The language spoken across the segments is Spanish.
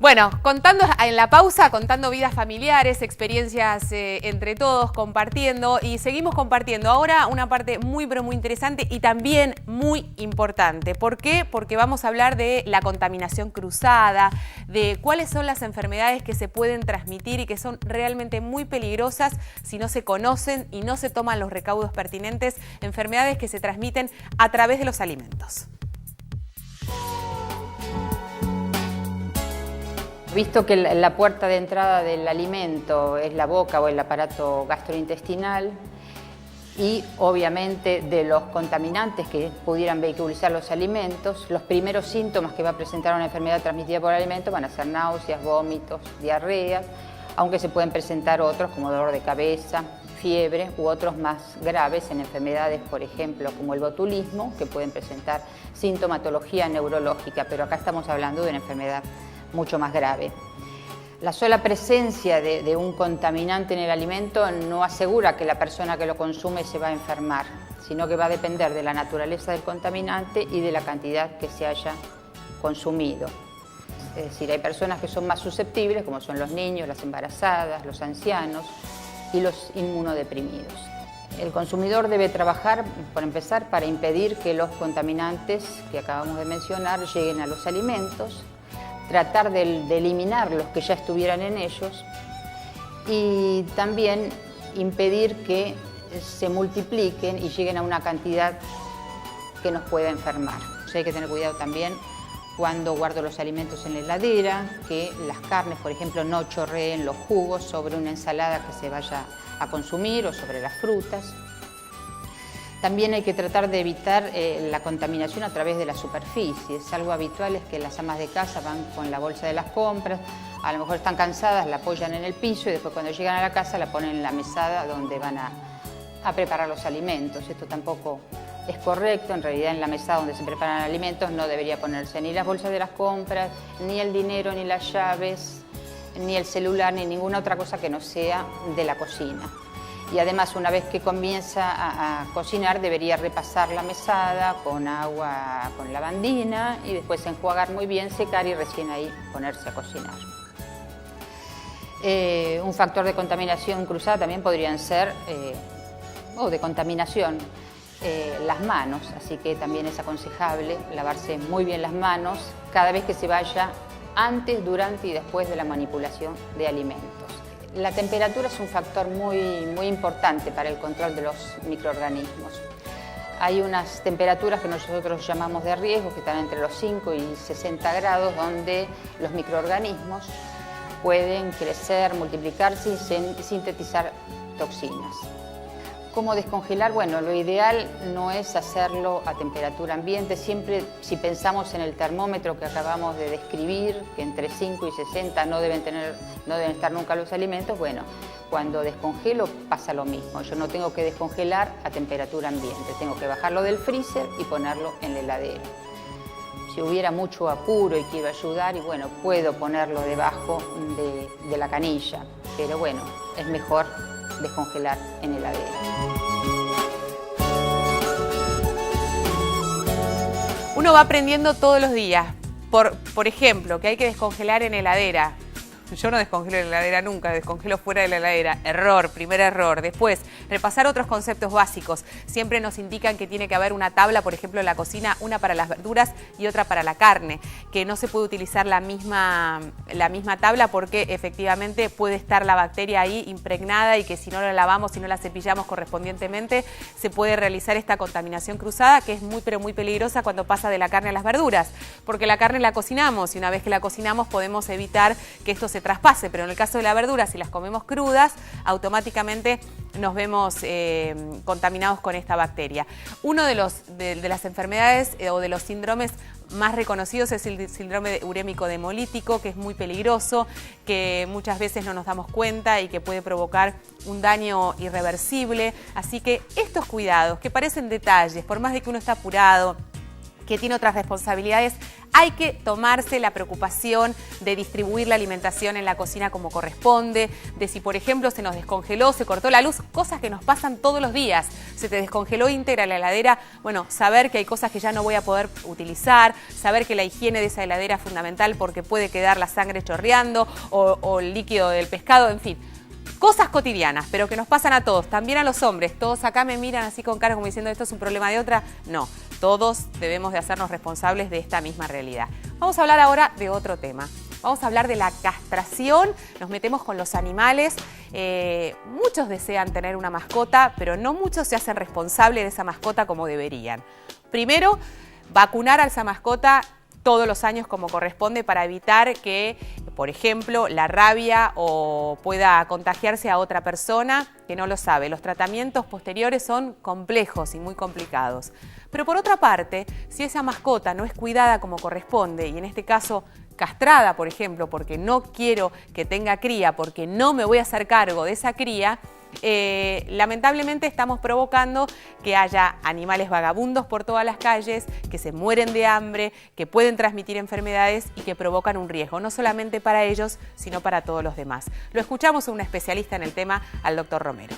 Bueno, contando en la pausa, contando vidas familiares, experiencias entre todos, compartiendo y seguimos compartiendo. Ahora una parte muy pero muy interesante y también muy importante. ¿Por qué? Porque vamos a hablar de la contaminación cruzada, de cuáles son las enfermedades que se pueden transmitir y que son realmente muy peligrosas si no se conocen y no se toman los recaudos pertinentes, enfermedades que se transmiten a través de los alimentos. Visto que la puerta de entrada del alimento es la boca o el aparato gastrointestinal y obviamente de los contaminantes que pudieran vehiculizar los alimentos, los primeros síntomas que va a presentar una enfermedad transmitida por alimentos van a ser náuseas, vómitos, diarreas, aunque se pueden presentar otros como dolor de cabeza, fiebre u otros más graves en enfermedades, por ejemplo, como el botulismo, que pueden presentar sintomatología neurológica, pero acá estamos hablando de una enfermedad mucho más grave. La sola presencia de un contaminante en el alimento no asegura que la persona que lo consume se va a enfermar, sino que va a depender de la naturaleza del contaminante y de la cantidad que se haya consumido. Es decir, hay personas que son más susceptibles, como son los niños, las embarazadas, los ancianos y los inmunodeprimidos. El consumidor debe trabajar, por empezar, para impedir que los contaminantes que acabamos de mencionar lleguen a los alimentos, tratar de eliminar los que ya estuvieran en ellos y también impedir que se multipliquen y lleguen a una cantidad que nos pueda enfermar. O sea, hay que tener cuidado también cuando guardo los alimentos en la heladera, que las carnes, por ejemplo, no chorreen los jugos sobre una ensalada que se vaya a consumir o sobre las frutas. También hay que tratar de evitar la contaminación a través de las superficies. Algo habitual es que las amas de casa van con la bolsa de las compras, a lo mejor están cansadas, la apoyan en el piso y después cuando llegan a la casa la ponen en la mesada donde van a preparar los alimentos. Esto tampoco es correcto, en realidad en la mesada donde se preparan alimentos no debería ponerse ni las bolsas de las compras, ni el dinero, ni las llaves, ni el celular, ni ninguna otra cosa que no sea de la cocina. Y además, una vez que comienza a cocinar, debería repasar la mesada con agua, con lavandina y después enjuagar muy bien, secar y recién ahí ponerse a cocinar. Un factor de contaminación cruzada también podrían ser, o de contaminación, las manos. Así que también es aconsejable lavarse muy bien las manos cada vez que se vaya antes, durante y después de la manipulación de alimentos. La temperatura es un factor muy importante para el control de los microorganismos. Hay unas temperaturas que nosotros llamamos de riesgo, que están entre los 5 y 60 grados, donde los microorganismos pueden crecer, multiplicarse y sintetizar toxinas. ¿Cómo descongelar? Bueno, lo ideal no es hacerlo a temperatura ambiente. Siempre, si pensamos en el termómetro que acabamos de describir, que entre 5 y 60 no deben estar nunca los alimentos, bueno, cuando descongelo pasa lo mismo. Yo no tengo que descongelar a temperatura ambiente, tengo que bajarlo del freezer y ponerlo en la heladera. Si hubiera mucho apuro y quiero ayudar, y bueno, puedo ponerlo debajo de la canilla, pero bueno, es mejor descongelar en heladera. Uno va aprendiendo todos los días. Por ejemplo, que hay que descongelar en heladera. Yo no descongelo en la heladera nunca, descongelo fuera de la heladera. Error, primer error. Después, repasar otros conceptos básicos. Siempre nos indican que tiene que haber una tabla, por ejemplo, en la cocina, una para las verduras y otra para la carne. Que no se puede utilizar la misma tabla porque efectivamente puede estar la bacteria ahí impregnada y que si no la lavamos, si no la cepillamos correspondientemente, se puede realizar esta contaminación cruzada que es muy pero muy peligrosa cuando pasa de la carne a las verduras. Porque la carne la cocinamos y una vez que la cocinamos podemos evitar que esto se traspase, pero en el caso de la verdura, si las comemos crudas, automáticamente nos vemos contaminados con esta bacteria. Uno de las enfermedades o de los síndromes más reconocidos es el síndrome urémico hemolítico, que es muy peligroso, que muchas veces no nos damos cuenta y que puede provocar un daño irreversible. Así que estos cuidados, que parecen detalles, por más de que uno está apurado, que tiene otras responsabilidades, hay que tomarse la preocupación de distribuir la alimentación en la cocina como corresponde, de si por ejemplo se nos descongeló, se cortó la luz, cosas que nos pasan todos los días, se te descongeló íntegra la heladera, bueno, saber que hay cosas que ya no voy a poder utilizar, saber que la higiene de esa heladera es fundamental porque puede quedar la sangre chorreando o el líquido del pescado, en fin. Cosas cotidianas, pero que nos pasan a todos, también a los hombres. Todos acá me miran así con cara como diciendo esto es un problema de otra. No, todos debemos de hacernos responsables de esta misma realidad. Vamos a hablar ahora de otro tema. Vamos a hablar de la castración. Nos metemos con los animales. Muchos desean tener una mascota, pero no muchos se hacen responsables de esa mascota como deberían. Primero, vacunar a esa mascota todos los años como corresponde para evitar que, por ejemplo, la rabia o pueda contagiarse a otra persona que no lo sabe. Los tratamientos posteriores son complejos y muy complicados. Pero por otra parte, si esa mascota no es cuidada como corresponde y en este caso castrada, por ejemplo, porque no quiero que tenga cría, porque no me voy a hacer cargo de esa cría, lamentablemente estamos provocando que haya animales vagabundos por todas las calles, que se mueren de hambre, que pueden transmitir enfermedades y que provocan un riesgo, no solamente para ellos, sino para todos los demás. Lo escuchamos a un especialista en el tema, al doctor Romero.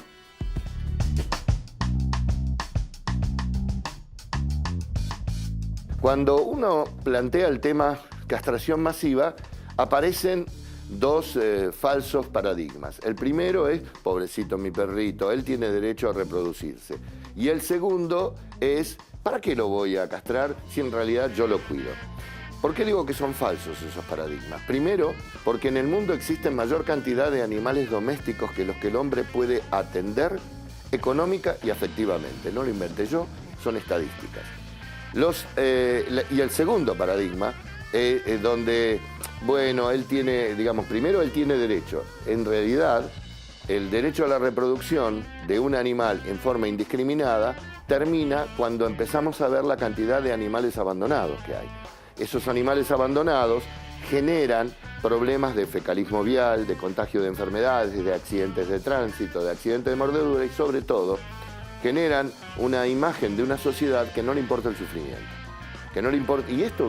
Cuando uno plantea el tema castración masiva, aparecen dos falsos paradigmas. El primero es, pobrecito mi perrito, él tiene derecho a reproducirse. Y el segundo es, ¿para qué lo voy a castrar si en realidad yo lo cuido? ¿Por qué digo que son falsos esos paradigmas? Primero, porque en el mundo existen mayor cantidad de animales domésticos que los que el hombre puede atender económica y afectivamente. No lo inventé yo, son estadísticas. Y el segundo paradigma, donde, bueno, él tiene, digamos, primero él tiene derecho. En realidad, el derecho a la reproducción de un animal en forma indiscriminada termina cuando empezamos a ver la cantidad de animales abandonados que hay. Esos animales abandonados generan problemas de fecalismo vial, de contagio de enfermedades, de accidentes de tránsito, de accidentes de mordedura y sobre todo generan una imagen de una sociedad que no le importa el sufrimiento. Que no le importa, y esto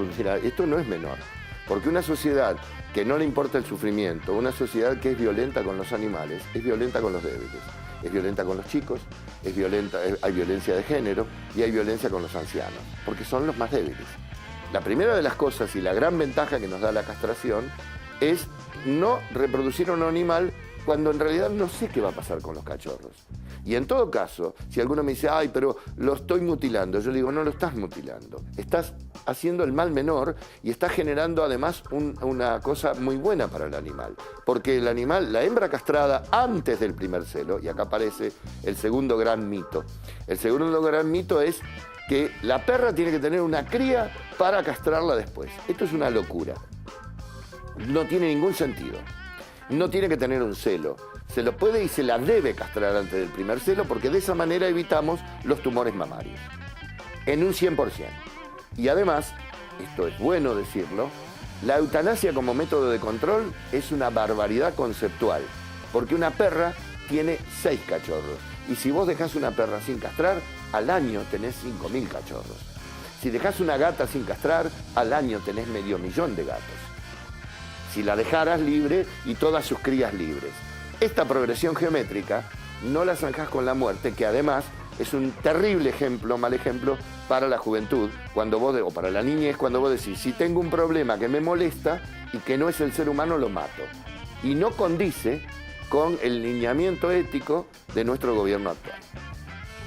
no es menor, porque una sociedad que no le importa el sufrimiento, una sociedad que es violenta con los animales, es violenta con los débiles, es violenta con los chicos, hay violencia de género y hay violencia con los ancianos, porque son los más débiles. La primera de las cosas y la gran ventaja que nos da la castración es no reproducir a un animal cuando en realidad no sé qué va a pasar con los cachorros. Y en todo caso, si alguno me dice, ay, pero lo estoy mutilando, yo le digo, no lo estás mutilando. Estás haciendo el mal menor y estás generando además una cosa muy buena para el animal. Porque el animal, la hembra castrada antes del primer celo, y acá aparece el segundo gran mito. El segundo gran mito es que la perra tiene que tener una cría para castrarla después. Esto es una locura. No tiene ningún sentido. No tiene que tener un celo. Se lo puede y se la debe castrar antes del primer celo porque de esa manera evitamos los tumores mamarios. En un 100%. Y además, esto es bueno decirlo, la eutanasia como método de control es una barbaridad conceptual. Porque una perra tiene 6 cachorros. Y si vos dejás una perra sin castrar, al año tenés 5.000 cachorros. Si dejás una gata sin castrar, al año tenés 500.000 de gatos. Si la dejaras libre y todas sus crías libres. Esta progresión geométrica no la zanjás con la muerte, que además es un terrible ejemplo, mal ejemplo, para la juventud, o para la niñez, cuando vos decís, si tengo un problema que me molesta y que no es el ser humano, lo mato. Y no condice con el lineamiento ético de nuestro gobierno actual.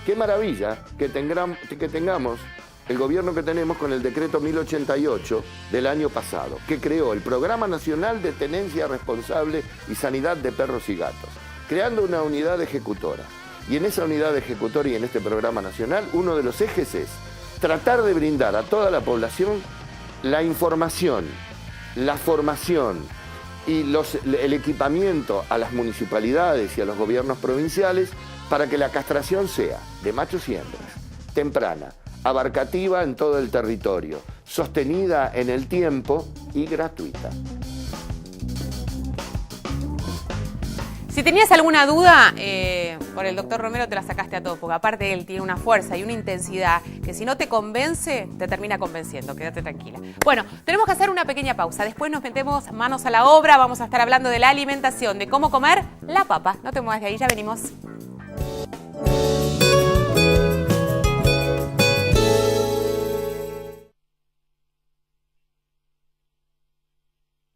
Qué maravilla que tengamos el gobierno que tenemos con el decreto 1088 del año pasado, que creó el Programa Nacional de Tenencia Responsable y Sanidad de Perros y Gatos, creando una unidad ejecutora. Y en esa unidad ejecutora y en este programa nacional, uno de los ejes es tratar de brindar a toda la población la información, la formación y el equipamiento a las municipalidades y a los gobiernos provinciales para que la castración sea de machos y hembras, temprana, abarcativa en todo el territorio, sostenida en el tiempo y gratuita. Si tenías alguna duda, por el doctor Romero te la sacaste a todo, porque aparte él tiene una fuerza y una intensidad que si no te convence, te termina convenciendo. Quédate tranquila. Bueno, tenemos que hacer una pequeña pausa. Después nos metemos manos a la obra. Vamos a estar hablando de la alimentación, de cómo comer la papa. No te muevas de ahí, ya venimos.